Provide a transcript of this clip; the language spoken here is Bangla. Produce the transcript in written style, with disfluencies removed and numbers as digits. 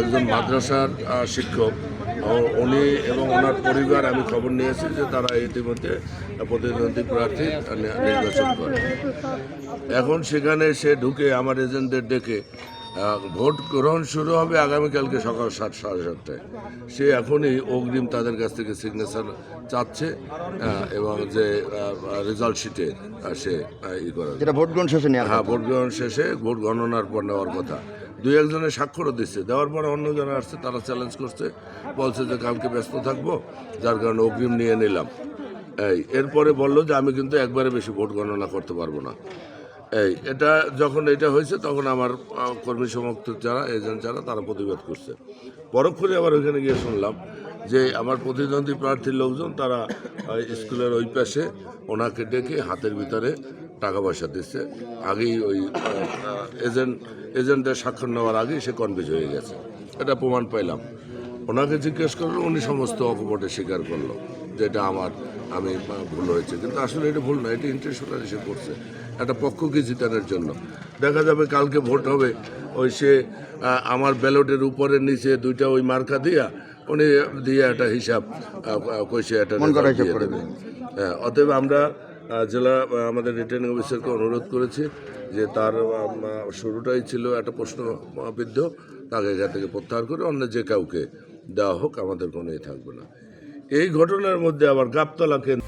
একজন মাদ্রাসার শিক্ষক উনি এবং ওনার পরিবার, আমি খবর নিয়েছি যে তারা ইতিমধ্যে প্রতিদ্বন্দ্বী প্রার্থী নির্বাচন করে। এখন সেখানে সে ঢুকে আমার এজেন্টদের ডেকে ভোট গ্রহণ শুরু হবে আগামীকালকে সকাল 7:30 সে এখনই অগ্রিম তাদের কাছ থেকে সিগনেচার চাচ্ছে এবং যে রেজাল্ট শিটে সে করা যেটা ভোট গ্রহণ শেষে নেওয়া। হ্যাঁ, ভোট গ্রহণ শেষে ভোট গণনার পর নেওয়ার কথা। দুই একজনের স্বাক্ষরও দিচ্ছে, দেওয়ার পর অন্য যারা আসছে তারা চ্যালেঞ্জ করছে, বলছে যে কালকে ব্যস্ত থাকবো, যার কারণে অগ্রিম নিয়ে নিলাম। এরপরে বললো যে আমি কিন্তু একবারে বেশি ভোট গণনা করতে পারবো না। এটা যখন এটা হয়েছে তখন আমার কর্মী সমর্থক যারা এজেন্ট যারা তারা প্রতিবাদ করছে। পরক্ষণে আবার ওইখানে গিয়ে শুনলাম যে আমার প্রতিদ্বন্দ্বী প্রার্থীর লোকজন তারা স্কুলের ওই পাশে ওনাকে ডেকে হাতের ভিতরে টাকা পয়সা দিচ্ছে। আগেই ওই এজেন্টের স্বাক্ষর নেওয়ার আগেই সে কনভিন্স হয়ে গেছে। এটা প্রমাণ পাইলাম। ওনাকে জিজ্ঞেস করলো, উনি সমস্ত অকপটে স্বীকার করলো যে এটা আমি ভুল হয়েছে, কিন্তু আসলে এটা ভুল না, এটা ইন্টেনশনালি সে করছে একটা পক্ষকে জিতানোর জন্য। দেখা যাবে কালকে ভোট হবে, ওই সে আমার ব্যালটের উপরে নিচে দুইটা ওই মার্কা উনি দিয়ে একটা হিসাব কইসে একটা দিয়ে দেবে। অতএব আমরা জেলা আমাদের রিটার্নিং অফিসারকে অনুরোধ করেছি যে তার শুরুটাই ছিল একটা প্রশ্নবিদ্ধ, তাকে এখান থেকে প্রত্যাহার করে অন্য যে কাউকে দেওয়া হোক, আমাদের কোনো থাকবে না। এই ঘটনার মধ্যে আবার গাবতলা কেন্দ্র